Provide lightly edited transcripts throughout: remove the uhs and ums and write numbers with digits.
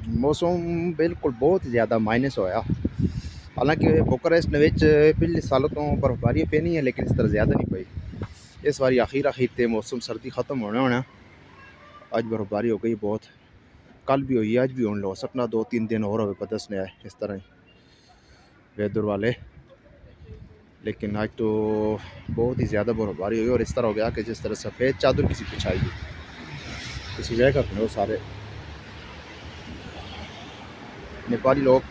मौसम बिल्कुल बहुत ज़्यादा माइनस होया। हालांकि बुखारेस्ट पिछले सालों तो बर्फबारी पेनी है, लेकिन इस तरह ज़्यादा नहीं पई। इस बार आखिर थे मौसम सर्दी ख़त्म होना। आज बर्फबारी हो गई बहुत, कल भी हुई, आज भी होने लो सकना 2-3 दिन और हो दस ने इस तरह वेदर वाले। लेकिन आज तो बहुत ही ज़्यादा बर्फबारी हुई और इस तरह हो गया कि जिस तरह सफ़ेद चादर किसी बिछाई गई, किसी जगह करते हो सारे नेपाली लोग।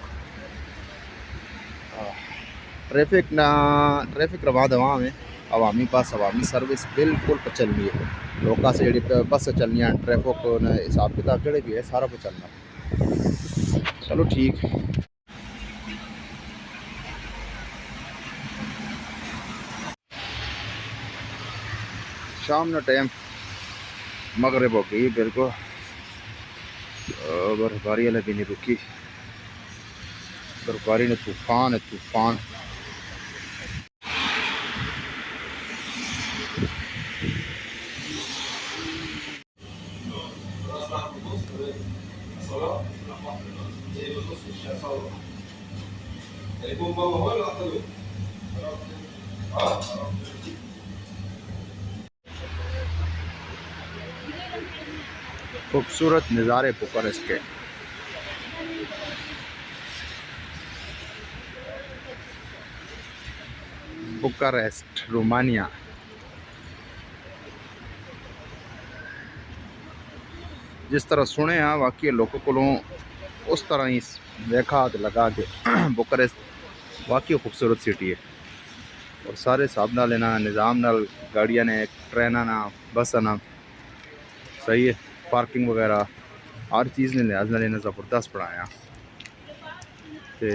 ट्रैफिक रवा दवा में अवामी बस अवामी सर्विस बिल्कुल चलनी है। लोगों से जी बस चलनी ट्रैफिक हिसाब किताब जोड़े भी है सारा कुछ चलना। चलो ठीक है। शाम न टाइम मगरिब हो गई बिल्कुल, बर्फबारी वाले भी नहीं रुकी। बर्फबारी ने तूफान है तूफान। खूबसूरत नज़ारे बुखारेस्ट के। Bucharest Romania. जिस तरह सुने हैं वाकई लोगों को उस तरह ही देखा तो लगा के बुखारेस्ट वाकई खूबसूरत सिटी है। और सारे हिसाब नाल ना निज़ाम नाल गाड़ियाँ ने ट्रेन ना बस ना सही है। पार्किंग वगैरह हर चीज़ ने लिहाज नाल इन्हें ज़बरदस्त बनाया ते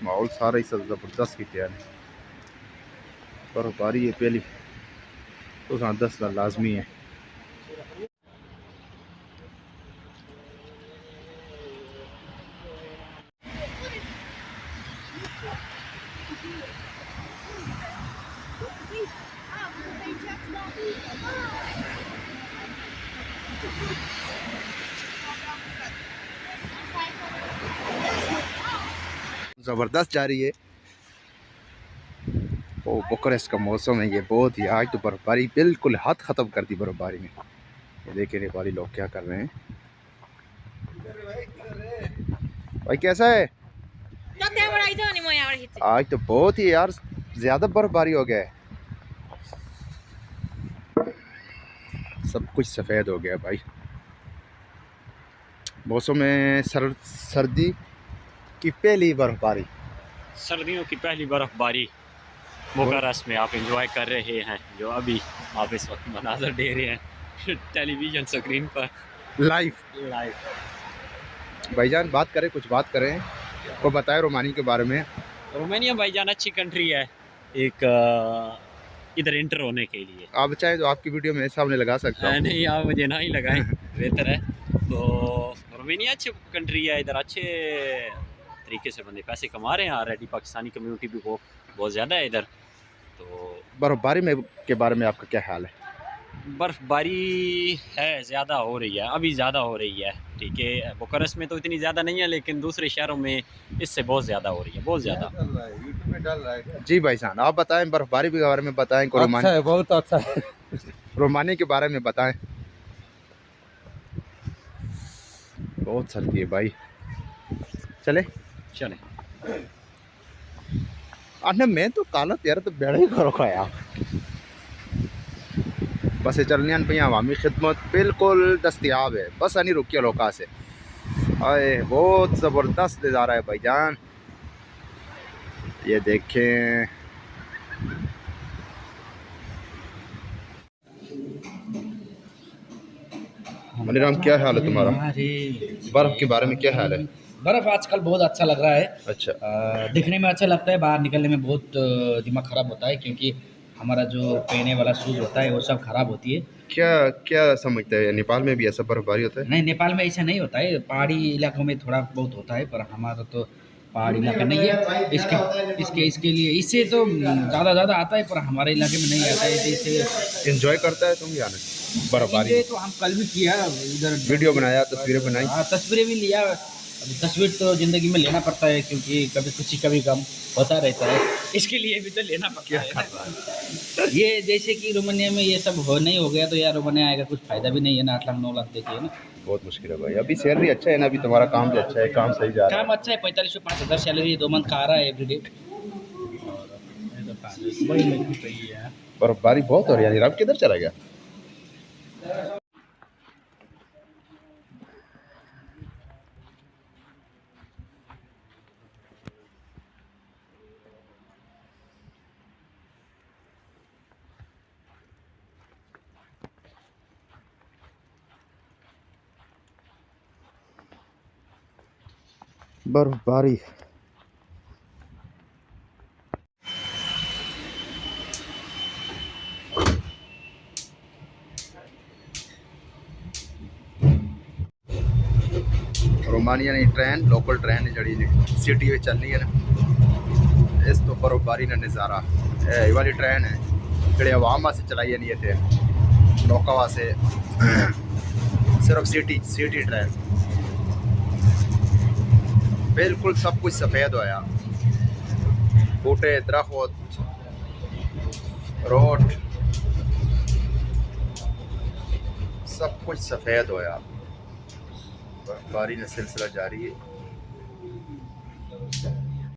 माहौल सारा ही ज़बरदस्त किया है। बर्फबारी है पहली तो 10 लाजमी है। ज़बरदस्त जा रही है। ओ बुखारेस्ट का मौसम है ये बहुत ही। आज तो बर्फबारी बिल्कुल हाथ ख़त्म कर दी बर्फबारी ने। ये देखिए नेपाली लोग क्या कर रहे हैं। भाई कैसा है? आज तो बहुत ही यार ज़्यादा बर्फबारी हो गया है, सब कुछ सफ़ेद हो गया भाई। मौसम में सर्दी की पहली बर्फबारी, सर्दियों की पहली बर्फबारी बुखारेस्ट में आप एंजॉय कर रहे हैं, जो अभी आप इस वक्त मनाजर दे रहे हैं टेलीविज़न स्क्रीन पर लाइव। भाईजान बात करें, कुछ बात करें को बताएं रोमानिया के बारे में। रोमानिया भाईजान अच्छी कंट्री है एक इधर इंटर होने के लिए। आप चाहें तो आपकी वीडियो में सामने लगा सकते हैं। नहीं, आप मुझे ना ही लगाएं बेहतर है। तो रोमानिया अच्छी कंट्री है, इधर अच्छे तरीके से बंदे पैसे कमा रहे हैं ऑलरेडी। पाकिस्तानी कम्युनिटी भी बहुत ज़्यादा है इधर। तो बर्फबारी में के बारे में आपका क्या ख्याल है? बर्फ़बारी है, ज़्यादा हो रही है, अभी ज़्यादा हो रही है। ठीक है, बुखारेस्ट में तो इतनी ज़्यादा नहीं है, लेकिन दूसरे शहरों में इससे बहुत ज़्यादा हो रही है, बहुत ज़्यादा। जी भाई साहब आप बताएं, बर्फबारी के बारे में बताएं। अच्छा है, बहुत अच्छा है। रोमानिया के बारे में बताएं। बहुत सर्दी है भाई। चले अन्य मैं तो काला यार तो बेड़ा ही करो खाया। बस चलने पे अवामी खिदमत बिल्कुल दस्तियाब है, बस नहीं रुकी लोका से। अरे बहुत ज़बरदस्त नज़ारा है भाईजान, ये देखें। मनीराम क्या हाल है तुम्हारा? बर्फ के बारे में क्या हाल है? बर्फ आजकल बहुत अच्छा लग रहा है। अच्छा, दिखने में अच्छा लगता है, बाहर निकलने में बहुत दिमाग ख़राब होता है, क्योंकि हमारा जो पहने वाला शूज़ होता है वो सब ख़राब होती है। क्या क्या समझता है, नेपाल में भी ऐसा बर्फबारी होता है? नहीं, नेपाल में ऐसा नहीं होता है, पहाड़ी इलाकों में थोड़ा बहुत होता है, पर हमारा तो पहाड़ी इलाका नहीं है। इसके लिए इससे तो ज़्यादा आता है, पर हमारे इलाके में नहीं आता है। जैसे एंजॉय करता है तुम जाने बर्फबारी? ये तो हम कल भी किया इधर, वीडियो बनाया, तस्वीरें बनाई। हाँ तस्वीरें भी लिया। अभी तस्वीर तो ज़िंदगी में लेना पड़ता है, क्योंकि कभी खुशी कभी गम होता रहता है, इसके लिए भी तो लेना पड़ता है। ये जैसे कि रोमानिया में ये सब नहीं हो गया तो यार रोमानिया आएगा कुछ फ़ायदा भी नहीं है ना। 8 लाख 9 लाख देके, है ना। बहुत मुश्किल है भाई। अभी सैलरी अच्छा है ना, अभी तुम्हारा काम भी अच्छा है, काम सही जा रहा है। काम अच्छा है, 45 से 5,000 सैलरी 2 मंथ का आ रहा है एवरीडे। वही लगनी चाहिए यार। बर्फबारी बहुत हो रही है। रब किधर चला गया? बर्फबारी रोमानिया ने ट्रेन, लोकल ट्रेन जड़ी सिटी में चलनी है ना, इस तो बर्फबारी का नज़ारा। ये वाली ट्रेन है जड़ी आवाम वास्ते चलाई नहीं इतने लोगों वास्ते, सिर्फ सिटी ट्रेन। बिल्कुल सब कुछ सफ़ेद होया, बूटे, दरख्त, रोड, सब कुछ सफ़ेद होया। बर्फबारी का सिलसिला जारी है।